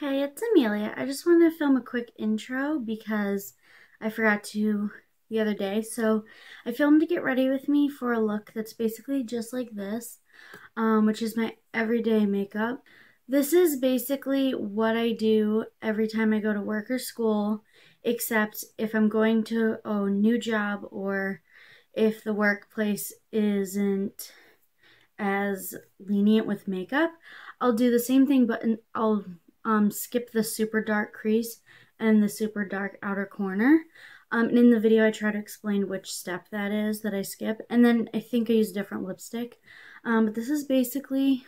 Hey, it's Amelia. I just wanted to film a quick intro because I forgot to the other day. So I filmed to get ready with me for a look that's basically just like this, which is my everyday makeup. This is basically what I do every time I go to work or school, except if I'm going to a new job or if the workplace isn't as lenient with makeup, I'll do the same thing, but I'll skip the super dark crease and the super dark outer corner. And in the video, I try to explain which step that is that I skip. And then I think I use a different lipstick. But this is basically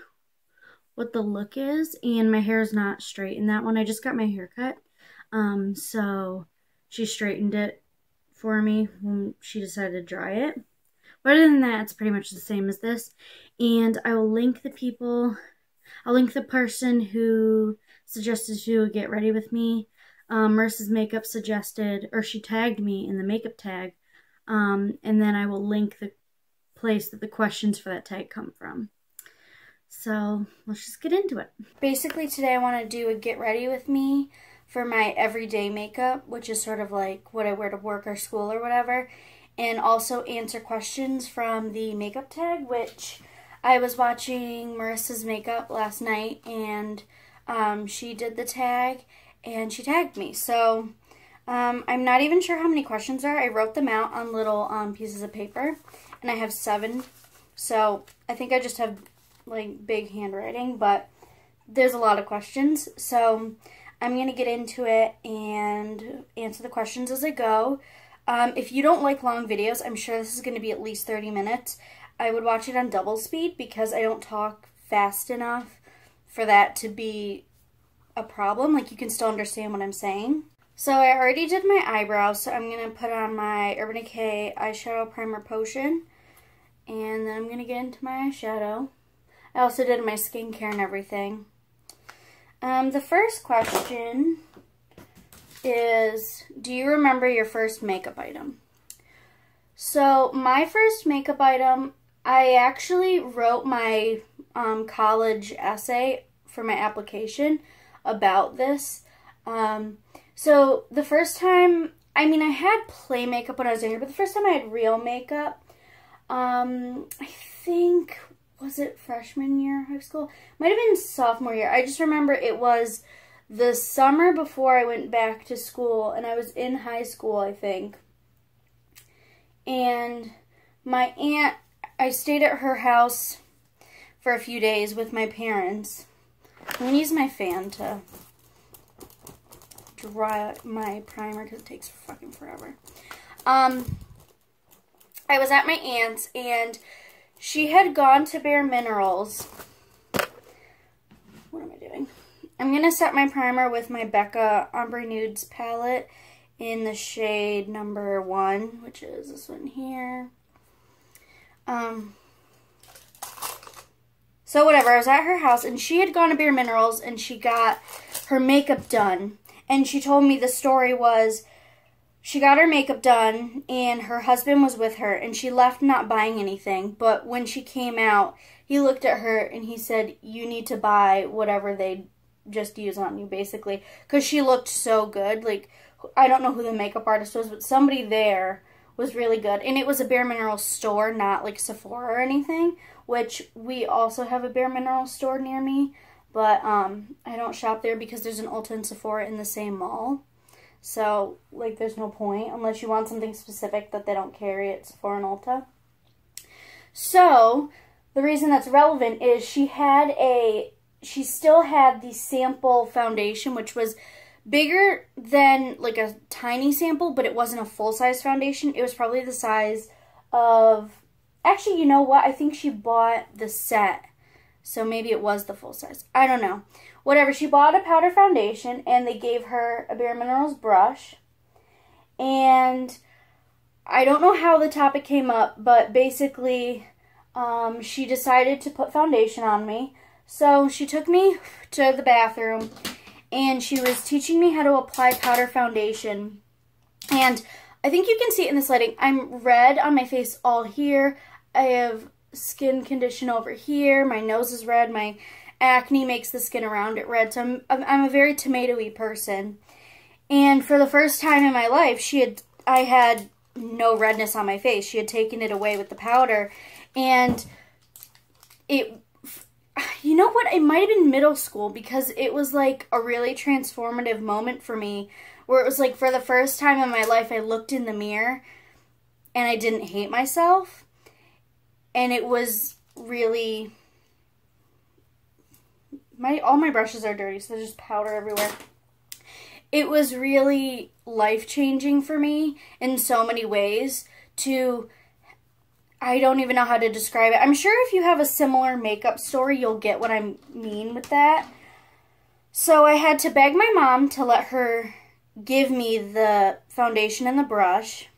what the look is. And my hair is not straight in that one. I just got my hair cut. So she straightened it for me when she decided to dry it. But other than that, it's pretty much the same as this. And I will link the people. I'll link the person who suggested to get ready with me. Marissa's Makeup suggested, or she tagged me in the makeup tag. And then I will link the place that the questions for that tag come from. So let's just get into it. Basically today I want to do a get ready with me for my everyday makeup, which is sort of like what I wear to work or school or whatever. And also answer questions from the makeup tag, which I was watching Marissa's Makeup last night, and she did the tag, and she tagged me. So I'm not even sure how many questions are. I wrote them out on little pieces of paper, and I have 7. So I think I just have like big handwriting, but there's a lot of questions. So I'm going to get into it and answer the questions as I go. If you don't like long videos, I'm sure this is going to be at least 30 minutes. I would watch it on double speed because I don't talk fast enough for that to be a problem. Like, you can still understand what I'm saying. So I already did my eyebrows, so I'm going to put on my Urban Decay Eyeshadow Primer Potion. And then I'm going to get into my eyeshadow. I also did my skincare and everything. The first question is, do you remember your first makeup item? So my first makeup item, I actually wrote my college essay for my application about this. So the first time, I mean, I had play makeup when I was younger, but the first time I had real makeup, I think, was it freshman year of high school? Might have been sophomore year. I just remember it was the summer before I went back to school, and I was in high school, I think. And my aunt, I stayed at her house for a few days with my parents. I'm going to use my fan to dry out my primer because it takes fucking forever. I was at my aunt's, and she had gone to Bare Minerals. What am I doing? I'm going to set my primer with my Becca Ombre Nudes palette in the shade number 1, which is this one here. So whatever, I was at her house, and she had gone to Bare Minerals, and she got her makeup done. And she told me the story was, she got her makeup done, and her husband was with her, and she left not buying anything. But when she came out, he looked at her, and he said, you need to buy whatever they just use on you, basically. Because she looked so good. Like, I don't know who the makeup artist was, but somebody there was really good. And it was a Bare Minerals store, not like Sephora or anything, which we also have a Bare Minerals store near me. But I don't shop there because there's an Ulta and Sephora in the same mall. So, like, there's no point unless you want something specific that they don't carry at Sephora and Ulta. So, the reason that's relevant is she still had the sample foundation, which was bigger than like a tiny sample, but it wasn't a full-size foundation. It was probably the size of, actually, you know what? I think she bought the set, so maybe it was the full size. I don't know. Whatever, she bought a powder foundation, and they gave her a Bare Minerals brush. And I don't know how the topic came up, but basically she decided to put foundation on me. So she took me to the bathroom, and she was teaching me how to apply powder foundation. And I think you can see it in this lighting. I'm red on my face all here. I have skin condition over here. My nose is red. acne makes the skin around it red. So I'm a very tomatoey person. And for the first time in my life, I had no redness on my face. She had taken it away with the powder. And you know what? It might have been middle school, because it was like a really transformative moment for me, where it was like for the first time in my life, I looked in the mirror and I didn't hate myself. And it was really, all my brushes are dirty, so there's just powder everywhere. It was really life-changing for me in so many ways I don't even know how to describe it. I'm sure if you have a similar makeup story, you'll get what I mean with that. So I had to beg my mom to let her give me the foundation and the brush.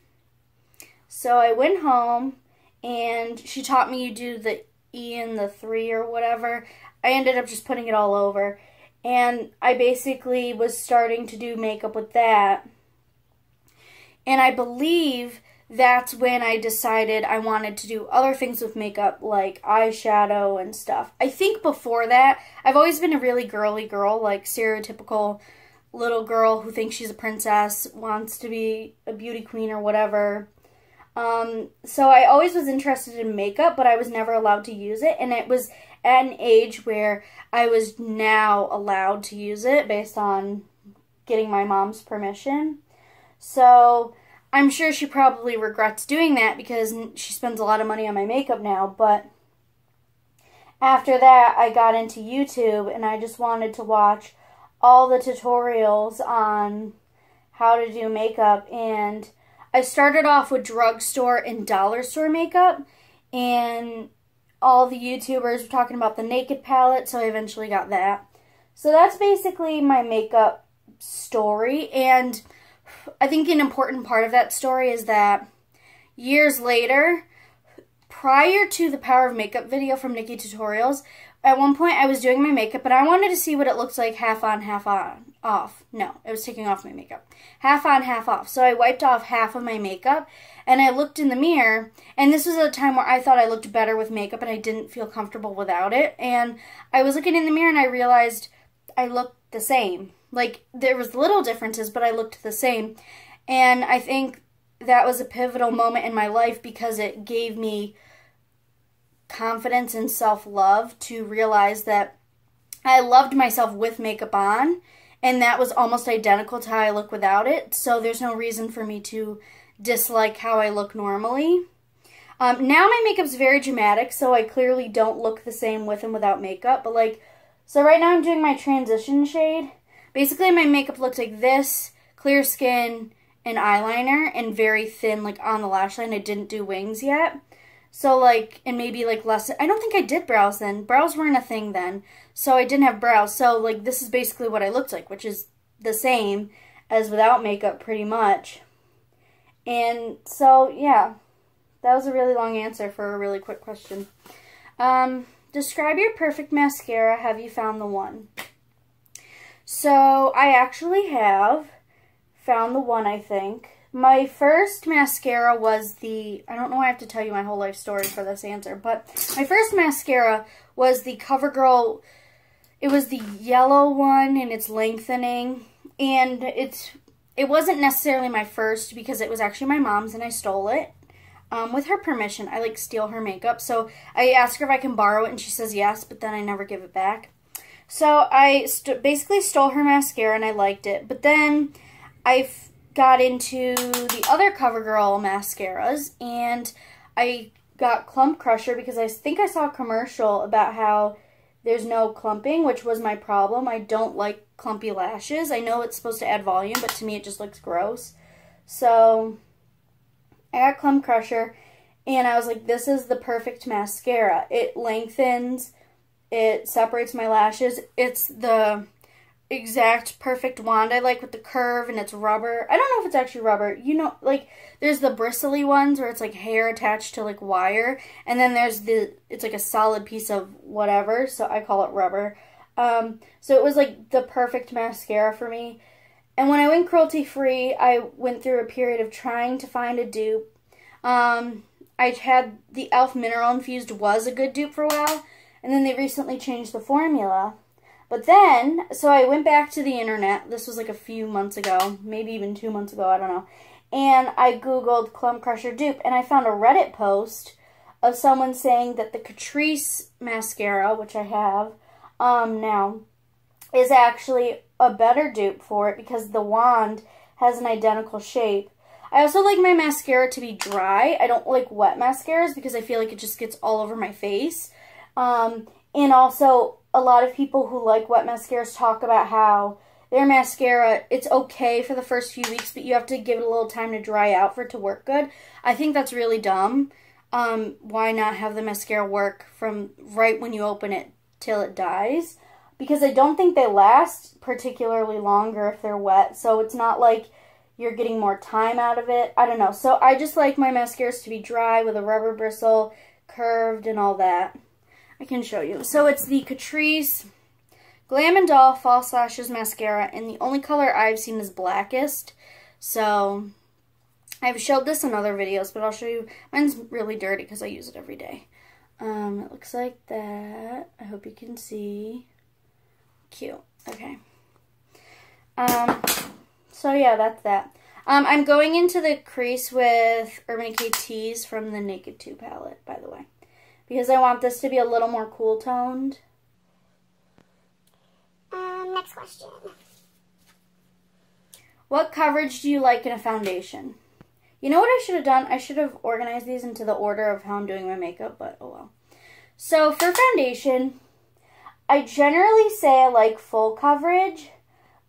So I went home, and she taught me you do the E and the 3 or whatever. I ended up just putting it all over. And I basically was starting to do makeup with that. And I believe that's when I decided I wanted to do other things with makeup, like eyeshadow and stuff. I think before that, I've always been a really girly girl, like stereotypical little girl who thinks she's a princess, wants to be a beauty queen or whatever. So I always was interested in makeup, but I was never allowed to use it. And it was at an age where I was now allowed to use it based on getting my mom's permission. So I'm sure she probably regrets doing that, because she spends a lot of money on my makeup now. But after that, I got into YouTube, and I just wanted to watch all the tutorials on how to do makeup. And I started off with drugstore and dollar store makeup, and all the YouTubers were talking about the Naked palette, so I eventually got that. So that's basically my makeup story. And I think an important part of that story is that years later, prior to the Power of Makeup video from Nikki Tutorials, at one point I was doing my makeup, but I wanted to see what it looks like half on, half on, off. No, it was taking off my makeup. Half on, half off. So I wiped off half of my makeup, and I looked in the mirror, and this was a time where I thought I looked better with makeup, and I didn't feel comfortable without it. And I was looking in the mirror, and I realized I looked the same. Like, there was little differences, but I looked the same. And I think that was a pivotal moment in my life, because it gave me confidence and self-love to realize that I loved myself with makeup on, and that was almost identical to how I look without it. So there's no reason for me to dislike how I look normally. Now my makeup's very dramatic, so I clearly don't look the same with and without makeup. But like, so right now I'm doing my transition shade. Basically my makeup looks like this, clear skin and eyeliner, and very thin like on the lash line. I didn't do wings yet. So like, and maybe like less, I don't think I did brows then. Brows weren't a thing then. So I didn't have brows. So like, this is basically what I looked like, which is the same as without makeup pretty much. And so, yeah, that was a really long answer for a really quick question. Describe your perfect mascara. Have you found the one? So I actually have found the one, I think. My first mascara was the, I don't know why I have to tell you my whole life story for this answer, but my first mascara was the CoverGirl. It was the yellow one, and it's lengthening, and it wasn't necessarily my first, because it was actually my mom's, and I stole it. With her permission. I like steal her makeup, so I ask her if I can borrow it, and she says yes, but then I never give it back. So I basically stole her mascara, and I liked it, but then I got into the other CoverGirl mascaras, and I got Clump Crusher because I think I saw a commercial about how there's no clumping, which was my problem. I don't like clumpy lashes. I know it's supposed to add volume, but to me it just looks gross. So I got Clump Crusher, and I was like, this is the perfect mascara. It lengthens, it separates my lashes. It's the exact perfect wand I like, with the curve, and it's rubber. I don't know if it's actually rubber. You know, like, there's the bristly ones where it's like hair attached to like wire, and then there's it's like a solid piece of whatever, so I call it rubber. So it was like the perfect mascara for me. And when I went cruelty-free, I went through a period of trying to find a dupe. I had the e.l.f. Mineral Infused was a good dupe for a while, And then they recently changed the formula. But then, so I went back to the internet. This was like a few months ago, maybe even 2 months ago, I don't know. And I Googled Clump Crusher dupe, and I found a Reddit post of someone saying that the Catrice mascara, which I have now, is actually a better dupe for it because the wand has an identical shape. I also like my mascara to be dry. I don't like wet mascaras because I feel like it just gets all over my face. And also, a lot of people who like wet mascaras talk about how their mascara, it's okay for the first few weeks, but you have to give it a little time to dry out for it to work good. I think that's really dumb. Why not have the mascara work from right when you open it till it dies? Because I don't think they last particularly longer if they're wet, so it's not like you're getting more time out of it. I don't know. So I just like my mascaras to be dry with a rubber bristle, curved, and all that. I can show you. So it's the Catrice Glam & Doll False Lashes Mascara, and the only color I've seen is Blackest. So I've showed this in other videos, but I'll show you. Mine's really dirty because I use it every day. It looks like that. I hope you can see. Cute. Okay. So yeah, that's that. I'm going into the crease with Urban Decay Tease from the Naked 2 palette, by the way. Because I want this to be a little more cool toned. Next question. What coverage do you like in a foundation? You know what I should have done? I should have organized these into the order of how I'm doing my makeup, but oh well. So for foundation, I generally say I like full coverage,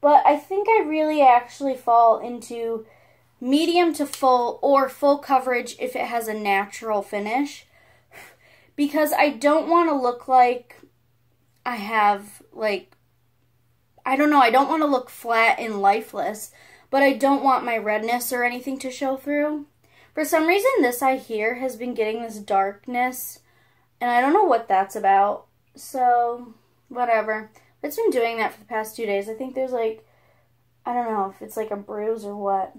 but I think I really actually fall into medium to full or full coverage if it has a natural finish. Because I don't want to look like I have, like, I don't know, I don't want to look flat and lifeless, but I don't want my redness or anything to show through. For some reason, this eye here has been getting this darkness, and I don't know what that's about. So, whatever. It's been doing that for the past 2 days. I think there's like, I don't know if it's like a bruise or what.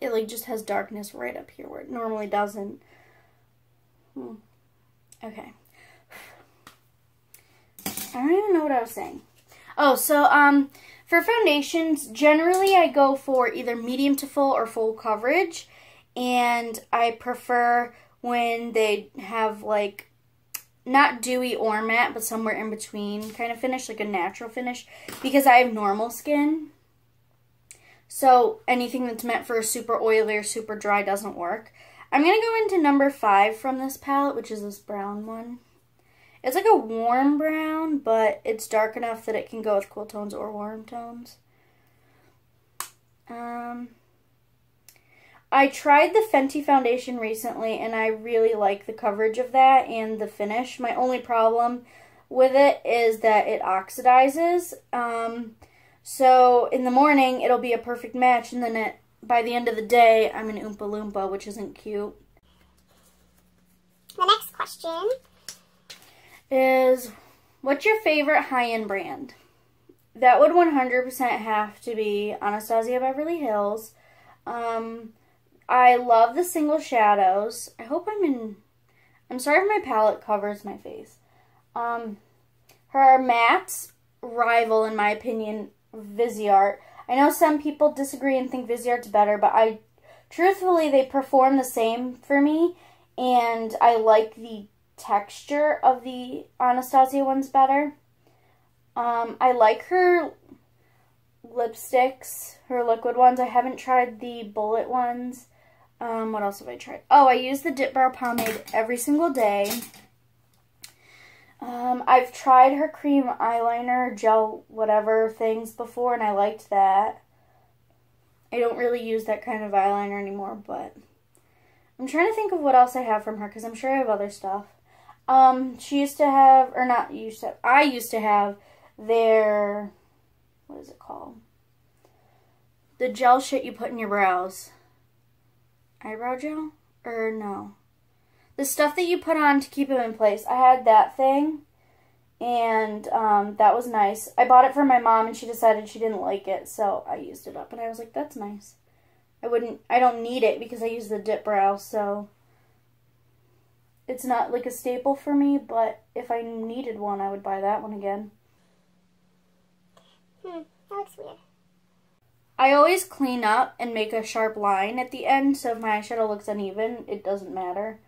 It like just has darkness right up here where it normally doesn't. Okay. I don't even know what I was saying. Oh, so for foundations, generally I go for either medium to full or full coverage, and I prefer when they have like not dewy or matte, but somewhere in between kind of finish, like a natural finish, because I have normal skin. So anything that's meant for a super oily or super dry doesn't work. I'm going to go into number 5 from this palette, which is this brown one. It's like a warm brown, but it's dark enough that it can go with cool tones or warm tones. I tried the Fenty foundation recently, and I really like the coverage of that and the finish. My only problem with it is that it oxidizes. So in the morning, it'll be a perfect match, and then by the end of the day, I'm an Oompa Loompa, which isn't cute. The next question is, what's your favorite high-end brand? That would 100% have to be Anastasia Beverly Hills. I love the single shadows. I hope I'm sorry if my palette covers my face. Her mattes rival, in my opinion, Viseart. I know some people disagree and think Viseart's better, but truthfully, they perform the same for me, and I like the texture of the Anastasia ones better. I like her lipsticks, her liquid ones. I haven't tried the bullet ones. What else have I tried? Oh, I use the Dip Brow Pomade every single day. I've tried her cream eyeliner, gel, whatever things before, and I liked that. I don't really use that kind of eyeliner anymore, but I'm trying to think of what else I have from her, because I'm sure I have other stuff. She used to have, or not used to, I used to have their, what is it called? The gel shit you put in your brows. Eyebrow gel? Or no. The stuff that you put on to keep them in place. I had that thing, and that was nice. I bought it for my mom, and she decided she didn't like it, so I used it up, and I was like, that's nice. I don't need it because I use the Dip Brow, so It's not like a staple for me, but if I needed one, I would buy that one again. That looks weird. I always clean up and make a sharp line at the end, so if my eyeshadow looks uneven, it doesn't matter.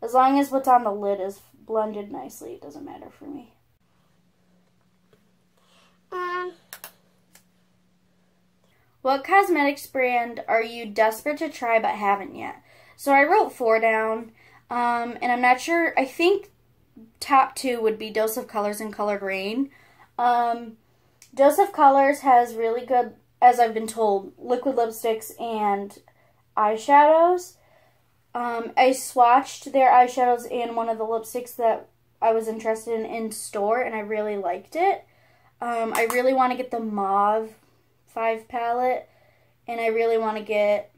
As long as what's on the lid is blended nicely, it doesn't matter for me. What cosmetics brand are you desperate to try but haven't yet? So I wrote 4 down, and I'm not sure. I think top 2 would be Dose of Colors and Colored Rain. Dose of Colors has really good, as I've been told, liquid lipsticks and eyeshadows. I swatched their eyeshadows and one of the lipsticks that I was interested in store, and I really liked it. I really want to get the Mauve 5 palette, and I really want to get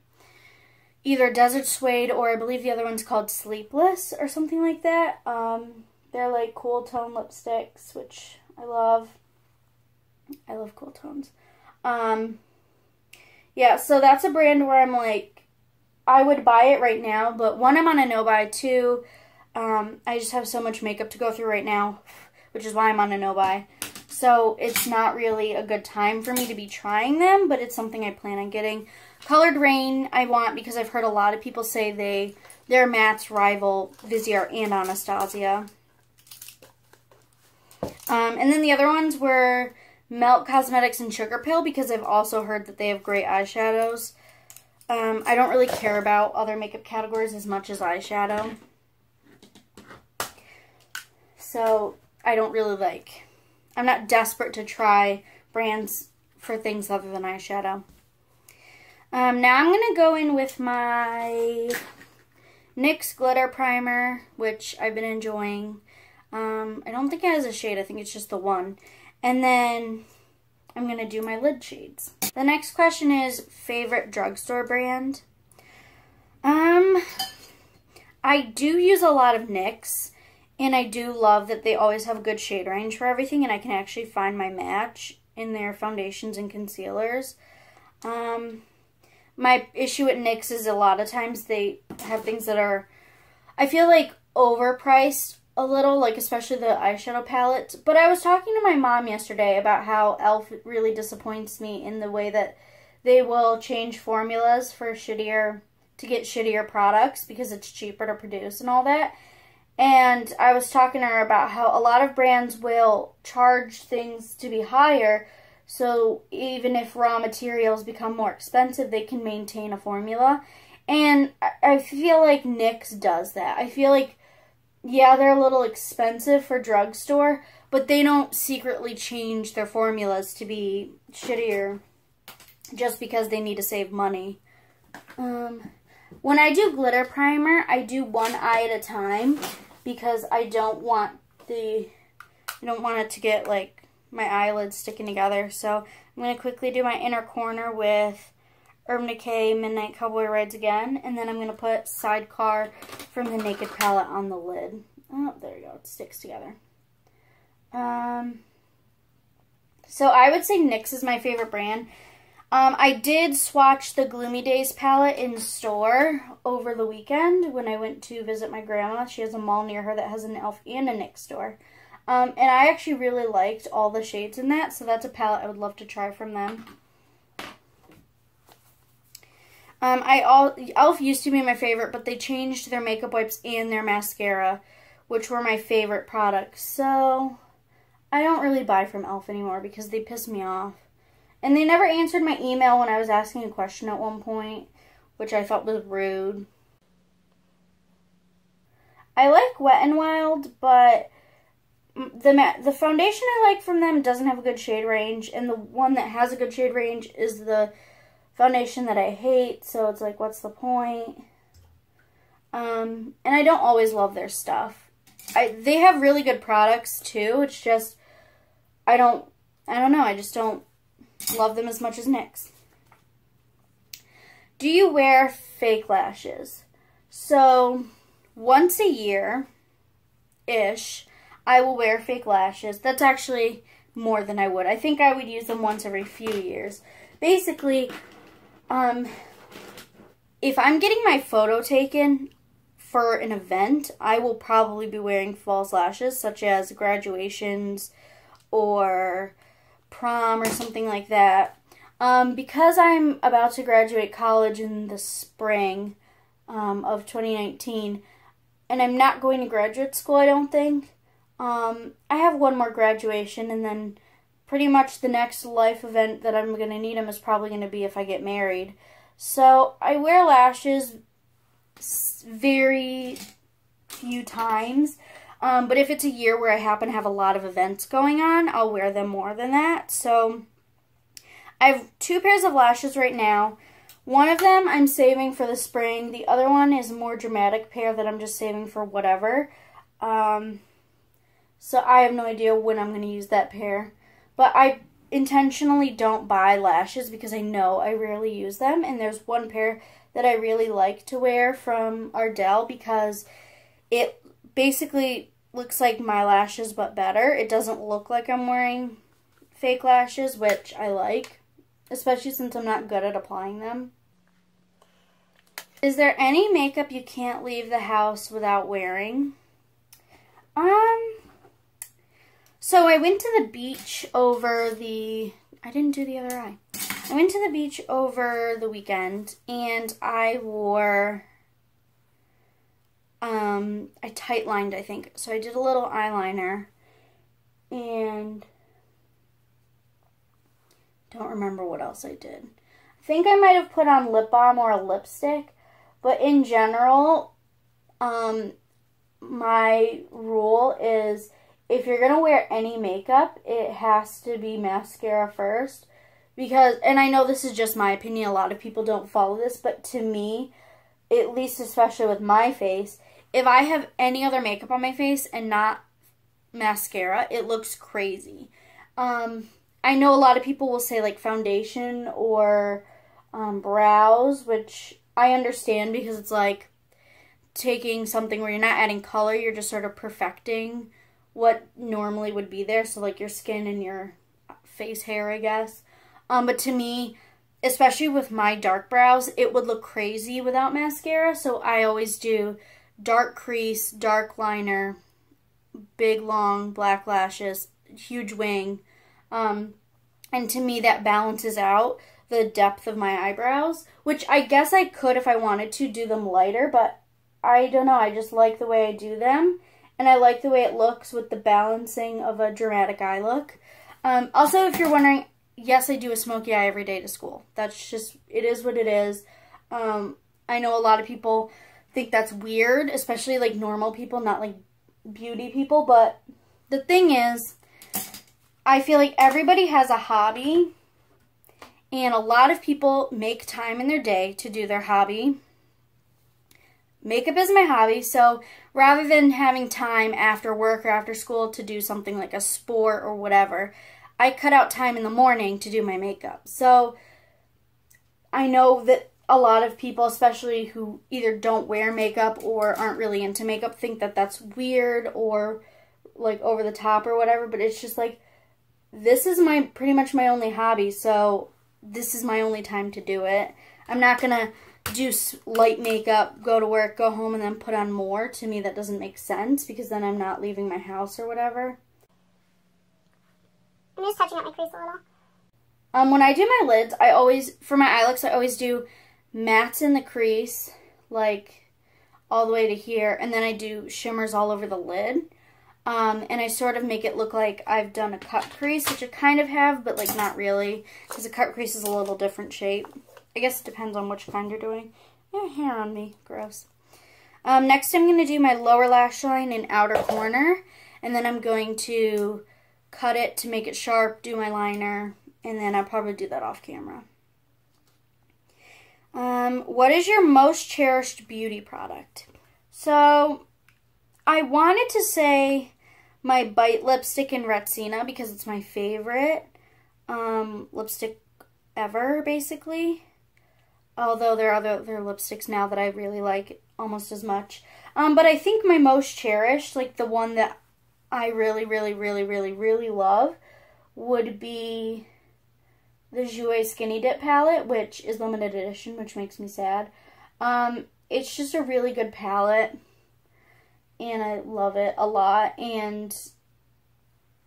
either Desert Suede or I believe the other one's called Sleepless or something like that. They're like cool tone lipsticks, which I love. I love cool tones. Yeah, so that's a brand where I'm like, I would buy it right now, but 1, I'm on a no-buy. 2, I just have so much makeup to go through right now, which is why I'm on a no-buy. So it's not really a good time for me to be trying them, but it's something I plan on getting. Colored Rain I want because I've heard a lot of people say their mattes rival Viseart and Anastasia. And then the other ones were Melt Cosmetics and Sugar Pill because I've also heard that they have great eyeshadows. I don't really care about other makeup categories as much as eyeshadow. So I don't really I'm not desperate to try brands for things other than eyeshadow. Now I'm going to go in with my NYX Glitter Primer, which I've been enjoying. I don't think it has a shade. I think it's just the one. And then I'm going to do my lid shades. The next question is favorite drugstore brand. I do use a lot of NYX, and I do love that they always have a good shade range for everything, and I can actually find my match in their foundations and concealers. My issue at NYX is a lot of times they have things that are, I feel like, overpriced a little, like especially the eyeshadow palettes. But I was talking to my mom yesterday about how e.l.f. really disappoints me in the way that they will change formulas for to get shittier products because it's cheaper to produce and all that. And I was talking to her about how a lot of brands will charge things to be higher, so even if raw materials become more expensive, they can maintain a formula. And I feel like NYX does that. I feel like, yeah, they're a little expensive for drugstore, but they don't secretly change their formulas to be shittier just because they need to save money. When I do glitter primer, I do one eye at a time because I don't want it to get like my eyelids sticking together. So I'm going to quickly do my inner corner with Urban Decay Midnight Cowboy Rides again, and then I'm going to put Sidecar from the Naked palette on the lid. Oh, there you go. It sticks together. So I would say NYX is my favorite brand. I did swatch the Gloomy Days palette in store over the weekend when I went to visit my grandma. She has a mall near her that has an e.l.f. and a NYX store. And I actually really liked all the shades in that, so that's a palette I would love to try from them. e.l.f. used to be my favorite, but they changed their makeup wipes and their mascara, which were my favorite products. So I don't really buy from e.l.f. anymore because they piss me off. And they never answered my email when I was asking a question at one point, which I thought was rude. I like Wet n Wild, but the foundation I like from them doesn't have a good shade range, and the one that has a good shade range is the foundation that I hate, so it's like, what's the point? And I don't always love their stuff. They have really good products too, it's just, I don't know, I just don't love them as much as NYX. Do you wear fake lashes? So, once a year-ish, I will wear fake lashes. That's actually more than I would. I think I would use them once every few years. Basically, if I'm getting my photo taken for an event, I will probably be wearing false lashes, such as graduations or prom or something like that. Because I'm about to graduate college in the spring of 2019, and I'm not going to graduate school, I don't think. I have one more graduation, and then pretty much the next life event that I'm going to need them is probably going to be if I get married. So I wear lashes very few times. But if it's a year where I happen to have a lot of events going on, I'll wear them more than that. So I have 2 pairs of lashes right now. One of them I'm saving for the spring. The other one is a more dramatic pair that I'm just saving for whatever. So I have no idea when I'm going to use that pair. But I intentionally don't buy lashes because I know I rarely use them. And there's one pair that I really like to wear from Ardell because it basically looks like my lashes but better. It doesn't look like I'm wearing fake lashes, which I like, especially since I'm not good at applying them. Is there any makeup you can't leave the house without wearing? So I went to the beach over I didn't do the other eye. I went to the beach over the weekend, and I wore, I tight-lined, I think. So I did a little eyeliner, and don't remember what else I did. I think I might have put on lip balm or a lipstick, but in general, my rule is if you're going to wear any makeup, it has to be mascara first. Because, and I know this is just my opinion, a lot of people don't follow this, but to me, at least especially with my face, if I have any other makeup on my face and not mascara, it looks crazy. I know a lot of people will say like foundation or brows, which I understand because it's like taking something where you're not adding color, you're just sort of perfecting what normally would be there, so like your skin and your face hair, I guess. But to me, especially with my dark brows, it would look crazy without mascara, so I always do dark crease, dark liner, big long black lashes, huge wing, and to me that balances out the depth of my eyebrows, which I guess I could if I wanted to do them lighter, but I don't know, I just like the way I do them. And I like the way it looks with the balancing of a dramatic eye look. Also, if you're wondering, yes, I do a smoky eye every day to school. That's just, it is what it is. I know a lot of people think that's weird, especially like normal people, not like beauty people. But the thing is, I feel like everybody has a hobby. And a lot of people make time in their day to do their hobby. Makeup is my hobby, so rather than having time after work or after school to do something like a sport or whatever, I cut out time in the morning to do my makeup. So I know that a lot of people, especially who either don't wear makeup or aren't really into makeup, think that that's weird or like over the top or whatever, but it's just like, this is pretty much my only hobby, so this is my only time to do it. I'm not gonna do light makeup, go to work, go home, and then put on more. To me, that doesn't make sense because then I'm not leaving my house or whatever. I'm just touching up my crease a little. When I do my lids, for my eye looks, I always do mattes in the crease, like all the way to here, and then I do shimmers all over the lid. And I sort of make it look like I've done a cut crease, which I kind of have, but like not really, because a cut crease is a little different shape. I guess it depends on which kind you're doing. Yeah, hair on me. Gross. Next I'm going to do my lower lash line and outer corner. And then I'm going to cut it to make it sharp, do my liner, and then I'll probably do that off camera. What is your most cherished beauty product? So, I wanted to say my Bite lipstick in Retsina because it's my favorite lipstick ever, basically. Although there are other lipsticks now that I really like almost as much. But I think my most cherished, like the one that I really, really, really, really, really love, would be the Jouer Skinny Dip palette, which is limited edition, which makes me sad. it's just a really good palette, and I love it a lot, and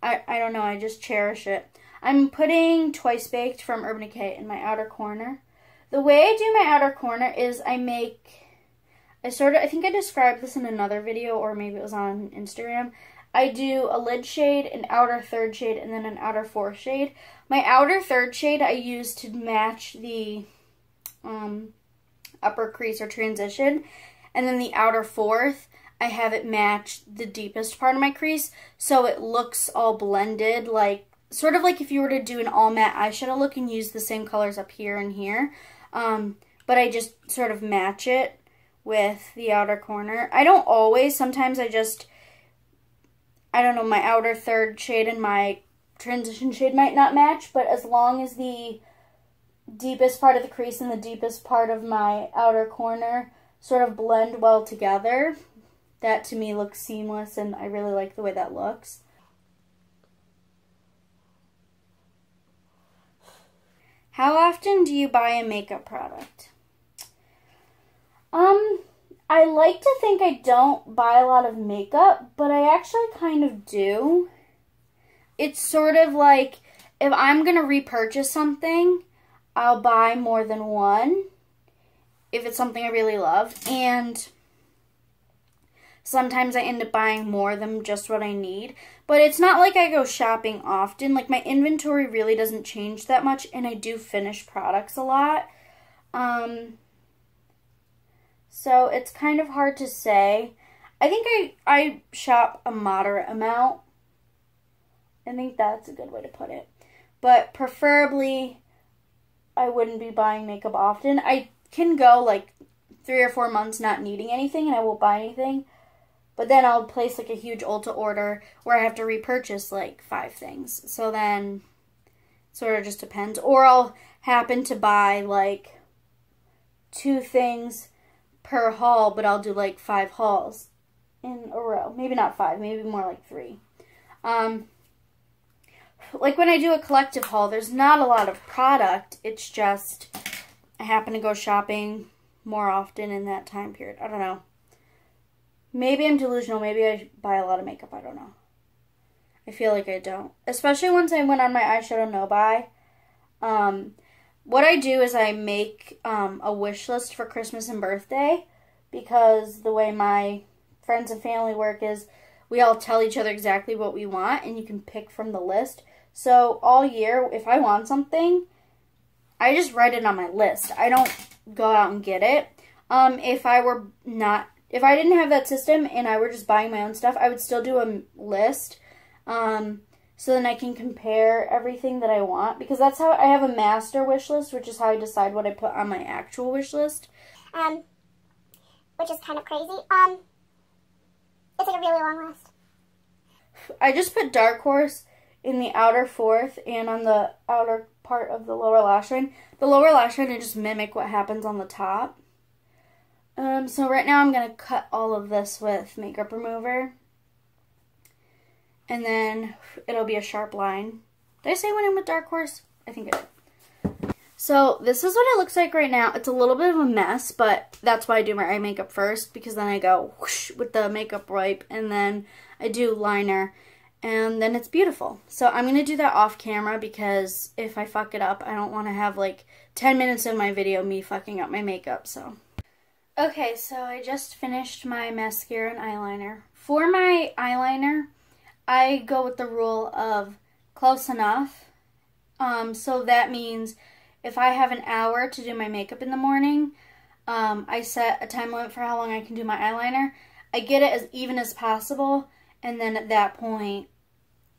I don't know, I just cherish it. I'm putting Twice Baked from Urban Decay in my outer corner. The way I do my outer corner is I think I described this in another video, or maybe it was on Instagram. I do a lid shade, an outer third shade, and then an outer fourth shade. My outer third shade I use to match the upper crease or transition, and then the outer fourth, I have it match the deepest part of my crease, so it looks all blended, like sort of like if you were to do an all matte eyeshadow look and use the same colors up here and here, but I just sort of match it with the outer corner. I don't always, sometimes I don't know, my outer third shade and my transition shade might not match, but as long as the deepest part of the crease and the deepest part of my outer corner sort of blend well together, that to me looks seamless, and I really like the way that looks. How often do you buy a makeup product? I like to think I don't buy a lot of makeup, but I actually kind of do. It's sort of like if I'm going to repurchase something, I'll buy more than one if it's something I really love, and sometimes I end up buying more than just what I need. But it's not like I go shopping often. Like, my inventory really doesn't change that much, and I do finish products a lot. So it's kind of hard to say. I think I shop a moderate amount. I think that's a good way to put it. But preferably, I wouldn't be buying makeup often. I can go like 3 or 4 months not needing anything, and I won't buy anything. But then I'll place like a huge Ulta order where I have to repurchase like 5 things. So then it sort of just depends. Or I'll happen to buy like 2 things per haul, but I'll do like 5 hauls in a row. Maybe not 5, maybe more like 3. Like when I do a collective haul, there's not a lot of product. It's just I happen to go shopping more often in that time period. I don't know. Maybe I'm delusional. Maybe I buy a lot of makeup. I don't know. I feel like I don't. Especially once I went on my eyeshadow no-buy. What I do is I make a wish list for Christmas and birthday, because the way my friends and family work is we all tell each other exactly what we want, and you can pick from the list. So all year, if I want something, I just write it on my list. I don't go out and get it. If I didn't have that system and I were just buying my own stuff, I would still do a list. So then I can compare everything that I want, because that's how I have a master wish list, which is how I decide what I put on my actual wish list. Which is kind of crazy. It's like a really long list. I just put Dark Horse in the outer fourth and on the outer part of the lower lash line. The lower lash line, I just mimic what happens on the top. So right now I'm going to cut all of this with makeup remover. And then it'll be a sharp line. Did I say I went in with Dark Horse? I think I did. So this is what it looks like right now. It's a little bit of a mess, but that's why I do my eye makeup first, because then I go whoosh with the makeup wipe, and then I do liner, and then it's beautiful. So I'm going to do that off camera, because if I fuck it up, I don't want to have like 10 minutes of my video me fucking up my makeup. So okay, so I just finished my mascara and eyeliner. For my eyeliner, I go with the rule of close enough. So that means if I have an hour to do my makeup in the morning, I set a time limit for how long I can do my eyeliner. I get it as even as possible, and then at that point,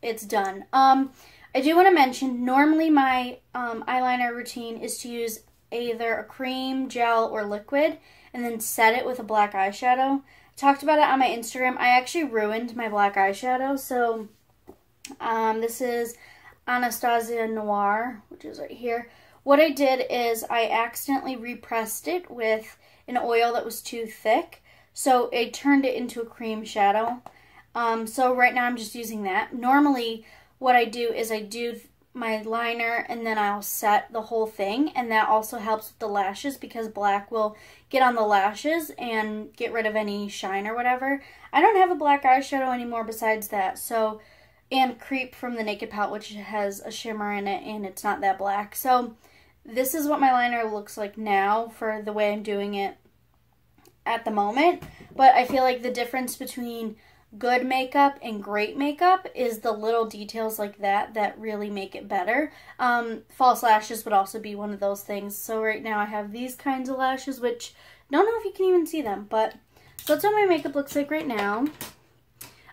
it's done. I do want to mention, normally my eyeliner routine is to use either a cream, gel, or liquid, and then set it with a black eyeshadow. Talked about it on my Instagram. I actually ruined my black eyeshadow. So this is Anastasia Noir, which is right here. What I did is I accidentally repressed it with an oil that was too thick, so it turned it into a cream shadow. So right now I'm just using that. Normally what I do is I do my liner, and then I'll set the whole thing, and that also helps with the lashes because black will get on the lashes and get rid of any shine or whatever. I don't have a black eyeshadow anymore besides that, so, and Creep from the Naked Palette, which has a shimmer in it and it's not that black. So this is what my liner looks like now for the way I'm doing it at the moment, but I feel like the difference between good makeup and great makeup is the little details like that that really make it better. False lashes would also be one of those things. So right now I have these kinds of lashes, which don't know if you can even see them, but so that's what my makeup looks like right now.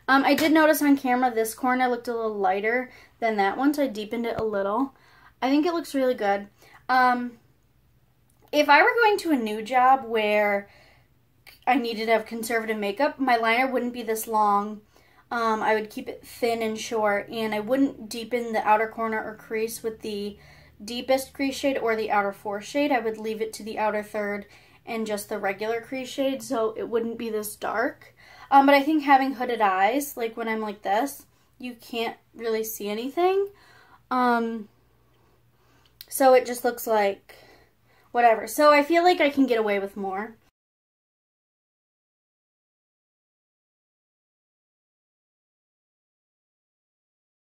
I did notice on camera this corner looked a little lighter than that one, so I deepened it a little. I think it looks really good. If I were going to a new job where I needed to have conservative makeup, my liner wouldn't be this long. I would keep it thin and short, and I wouldn't deepen the outer corner or crease with the deepest crease shade or the outer fourth shade. I would leave it to the outer third and just the regular crease shade, so it wouldn't be this dark. But I think having hooded eyes, like when I'm like this, you can't really see anything. So it just looks like whatever. So I feel like I can get away with more.